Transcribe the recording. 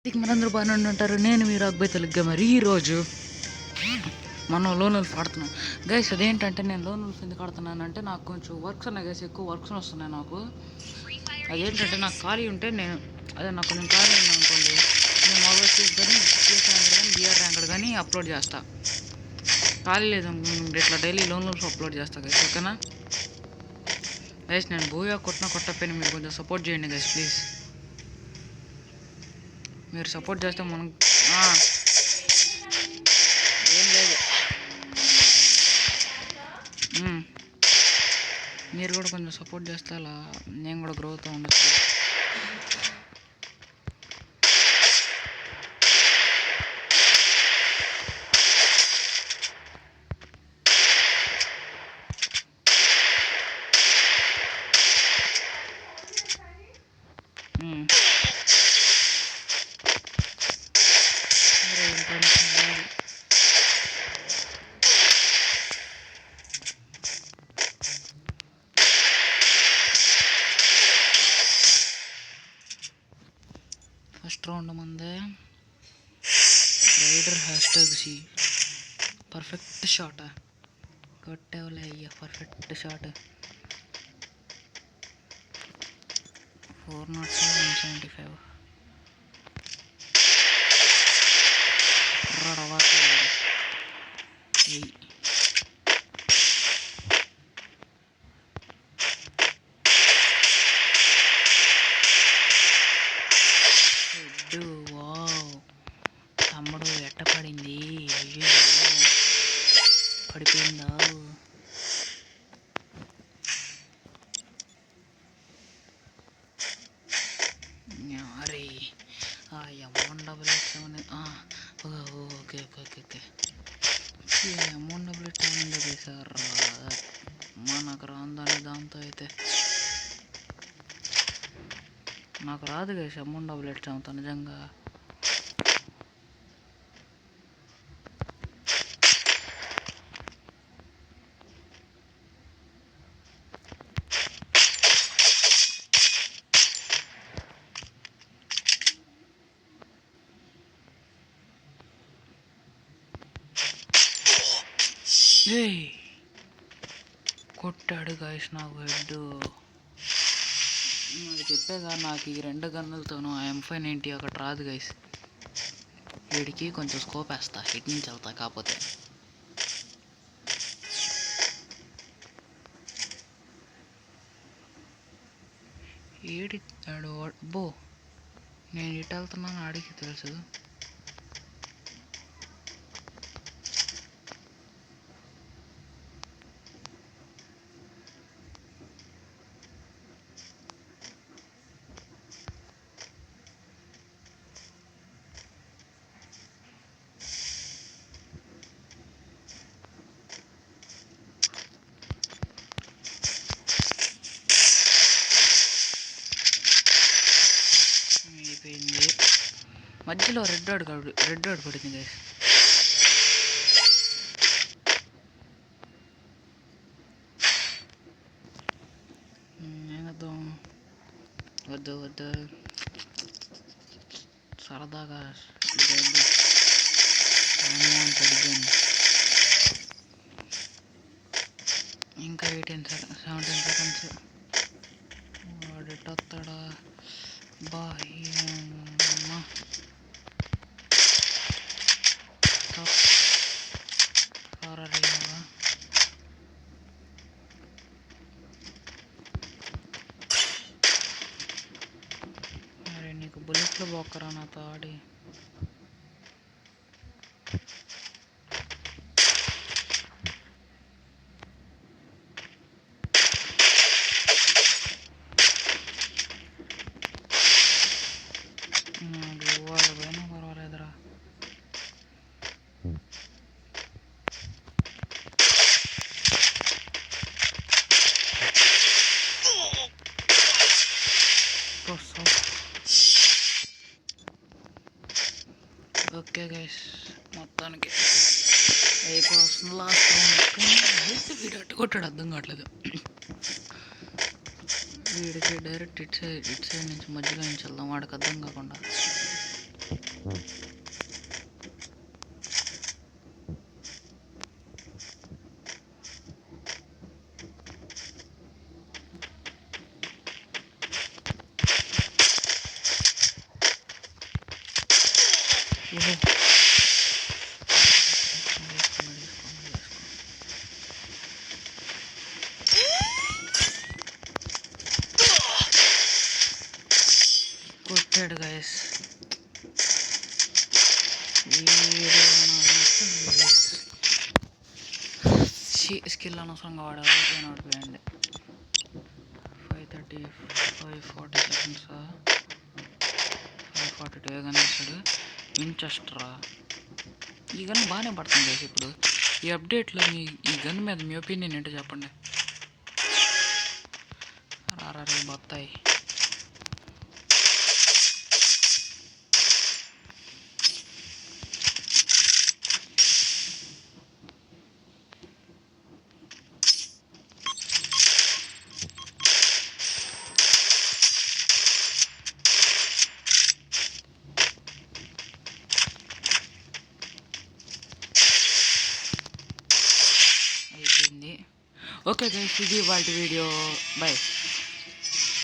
మనందరూ బాగానే ఉంటారు. నేను మీరు అబ్బాయి తెలుగ్గా మరి ఈరోజు మనం లోన్ ఉల్ఫ్ ఆడుతున్నాం గైస్. అదేంటంటే నేను లోన్ ఉల్ఫ్ ఎందుకు ఆడుతున్నానంటే నాకు కొంచెం వర్క్స్ ఉన్నాయి గైస్, ఎక్కువ వర్క్స్ వస్తున్నాయి నాకు. అదేంటంటే నాకు ఖాళీ ఉంటే నాకు కొంచెం ఖాళీ ఉంది అనుకోండి, నేను మొబైల్ కానీ సిఎస్ ర్యాంకర్ కానీ బిఆర్ ర్యాంకర్ కానీ అప్లోడ్ చేస్తా. ఖాళీ లేదు ఇట్లా డైలీ లోన్ ఉల్ఫ్ అప్లోడ్ చేస్తా గైస్, ఓకేనా గైస్. నేను బోయా కొట్టకపోయినా మీరు కొంచెం సపోర్ట్ చేయండి గైస్ ప్లీజ్. మీరు సపోర్ట్ చేస్తే మనం ఏం లేదు, మీరు కూడా కొంచెం సపోర్ట్ చేస్తే అలా నేను కూడా గ్రో అవుతూ ఉండొచ్చు. ఫస్ట్ రౌండ్ ముందే రైడర్ #C పర్ఫెక్ట్ షాట్ కొట్టేవలే అయ్యా, పర్ఫెక్ట్ షాట్ 407 175 రడవా తమ్ముడు ఎట్ట పడింది, అయ్యో పడిపోయిందా. అరే M188 okay okay okay okay M188 తీసారు నాకు రాందని. దాంతో అయితే నాకు రాదు కదా M188 నిజంగా. కొట్టాడు గాయస్ నాకు హెడ్. నాకు చెప్పేగా నాకు ఈ 2 గన్నులతోనూ M590 ఒకటి రాదు గైస్. వీడికి కొంచెం స్కోప్ వేస్తా, హెడ్ నుంచి వెళ్తా. కాకపోతే ఏడిస్తాడు బో, నేను ఇటు వెళ్తున్నాను ఆడికి తెలుసు. మధ్యలో రెడ్ డాట్ పడింది గైస్. ఏమద్దాం, వద్దు సరదాగా ఇంకా 17 సెకండ్స్. వాడెట్టొస్తాడా బాహ్యమ్మా. అరే నీకు బుల్లెట్లు పోకరా నాతో ఆడి. వాళ్ళ పైన పర్వాలేదురా. ఓకే గైస్, మొత్తానికి అయిపోతుంది లాస్ట్ రౌండ్. వీడు అట్టు కొట్టాడు అర్థం కావట్లేదు. వీడికి డైరెక్ట్ ఇట్ సైడ్ నుంచి మధ్యలో నుంచి వెళ్దాం, వాడికి అర్థం కాకుండా. కొట్టాడు గైస్. స్కిల్ అనవసరంగా వాడాలి. ఓడిపోయింది. 5:30 5:40 సెకండ్స్ 5:42 గన్ వేసాడు. వించెస్టరా ఈ గన్ బాగానే పడుతుంది గైస్. ఇప్పుడు ఈ అప్డేట్లో ఈ గన్ మీద మీ ఒపీనియన్ ఏంటో చెప్పండి. రారే బత్తాయి. అయిపోయింది. ఓకే గైస్, ఇది వాళ్ళ వీడియో. బై.